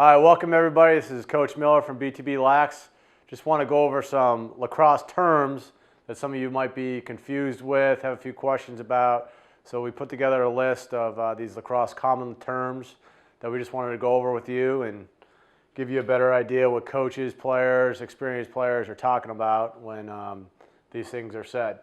All right, welcome everybody. This is Coach Miller from BTB Lax. Just want to go over some lacrosse terms that some of you might be confused with, have a few questions about. So we put together a list of these lacrosse common terms that we just wanted to go over with you and give you a better idea what coaches, players, experienced players are talking about when these things are said.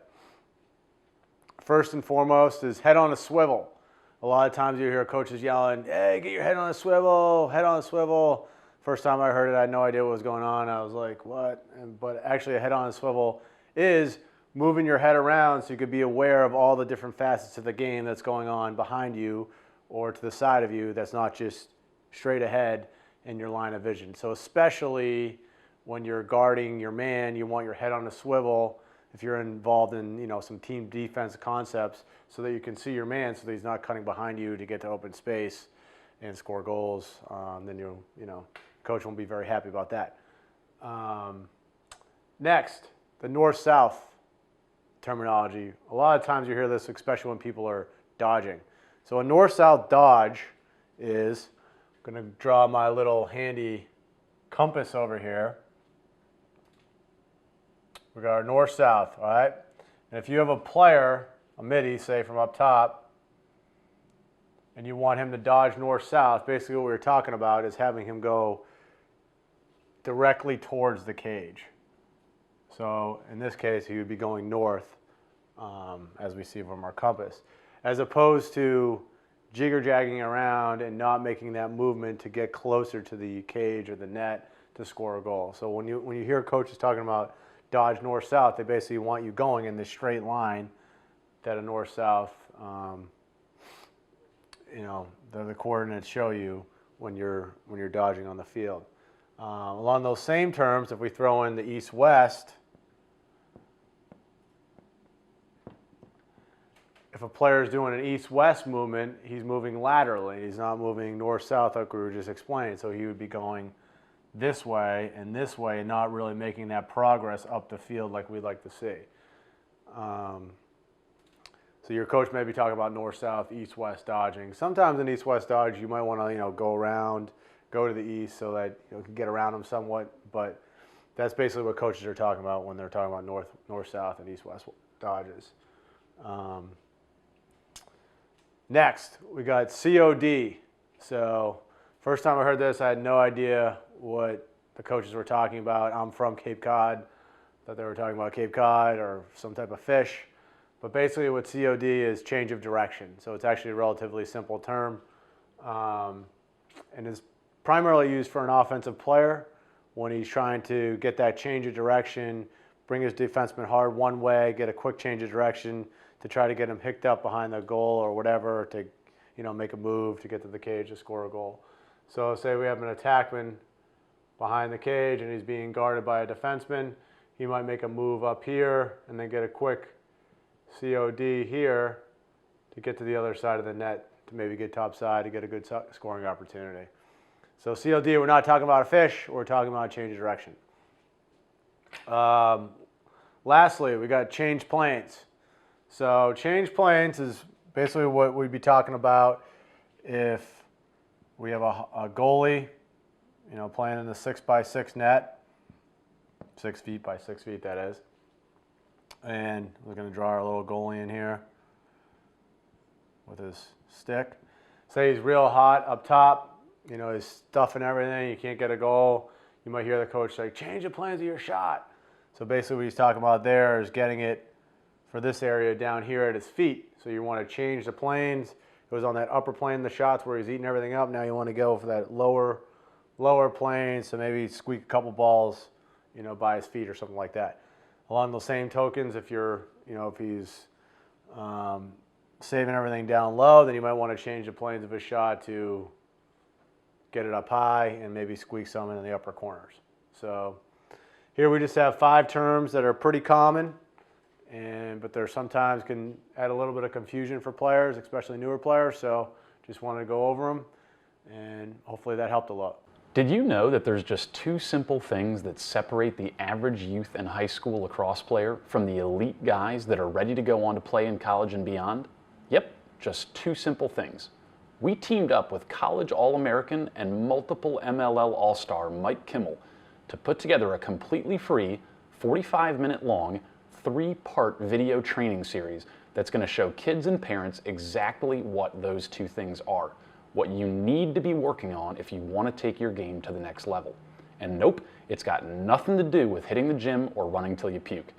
First and foremost is head on a swivel. A lot of times you hear coaches yelling, hey, get your head on a swivel, head on a swivel. First time I heard it, I had no idea what was going on. I was like, what? But actually a head on a swivel is moving your head around so you could be aware of all the different facets of the game that's going on behind you or to the side of you that's not just straight ahead in your line of vision. So especially when you're guarding your man, you want your head on a swivel if you're involved in some team defense concepts so that you can see your man so that he's not cutting behind you to get to open space and score goals. Then coach won't be very happy about that. Next, the north-south terminology. A lot of times you hear this, especially when people are dodging. So a north-south dodge is, I'm going to draw my little handy compass over here. We got our north-south, all right? And if you have a player, a midi, say from up top, and you want him to dodge north-south, basically what we're talking about is having him go directly towards the cage. So in this case, he would be going north, as we see from our compass, as opposed to jigger-jagging around and not making that movement to get closer to the cage or the net to score a goal. So when you hear coaches talking about dodge north-south, they basically want you going in this straight line that a north-south, the coordinates show you when you're dodging on the field. Along those same terms, if we throw in the east-west, if a player is doing an east-west movement, he's moving laterally. He's not moving north-south like we were just explaining. So he would be going this way, and not really making that progress up the field like we'd like to see. So your coach may be talking about north-south, east-west dodging. Sometimes in east-west dodge, you might want to go around, go to the east so that you can get around them somewhat. But that's basically what coaches are talking about when they're talking about north-south and east-west dodges. Next, we got COD. So first time I heard this, I had no idea what the coaches were talking about. I'm from Cape Cod. Thought they were talking about Cape Cod or some type of fish. But basically what COD is change of direction. So it's actually a relatively simple term and is primarily used for an offensive player when he's trying to get that change of direction, bring his defenseman hard one way, get a quick change of direction to try to get him hicked up behind the goal or whatever to make a move to get to the cage to score a goal. So say we have an attackman behind the cage and he's being guarded by a defenseman. He might make a move up here and then get a quick COD here to get to the other side of the net to maybe get top side to get a good scoring opportunity. So COD, we're not talking about a fish, we're talking about a change of direction. Lastly, we got change planes. So change planes is basically what we'd be talking about if we have a goalie, playing in the 6x6 net, 6 feet by 6 feet that is. And we're going to draw our little goalie in here with his stick. Say he's real hot up top, he's stuffing everything, you can't get a goal. You might hear the coach say, change the planes of your shot. So basically what he's talking about there is getting it for this area down here at his feet. So you want to change the planes. It was on that upper plane of the shots where he's eating everything up. Now you want to go for that lower plane, so maybe squeak a couple balls, by his feet or something like that. Along those same tokens, if he's saving everything down low, then you might want to change the planes of his shot to get it up high and maybe squeak some in the upper corners. So here we just have 5 terms that are pretty common, but there sometimes can add a little bit of confusion for players, especially newer players. So just wanted to go over them, and hopefully that helped a lot. Did you know that there's just 2 simple things that separate the average youth and high school lacrosse player from the elite guys that are ready to go on to play in college and beyond? Yep, just 2 simple things. we teamed up with college All-American and multiple MLL All-Star Mike Kimmel to put together a completely free, 45-minute long, 3-part video training series that's going to show kids and parents exactly what those two things are, what you need to be working on if you want to take your game to the next level. And nope, it's got nothing to do with hitting the gym or running till you puke.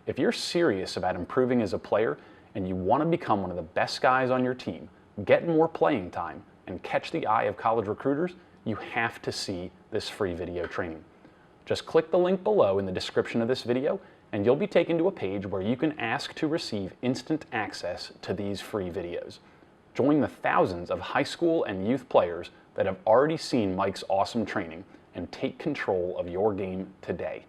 If you're serious about improving as a player and you want to become one of the best guys on your team, get more playing time, and catch the eye of college recruiters, you have to see this free video training. Just click the link below in the description of this video and you'll be taken to a page where you can ask to receive instant access to these free videos. Join the thousands of high school and youth players that have already seen Mike's awesome training and take control of your game today.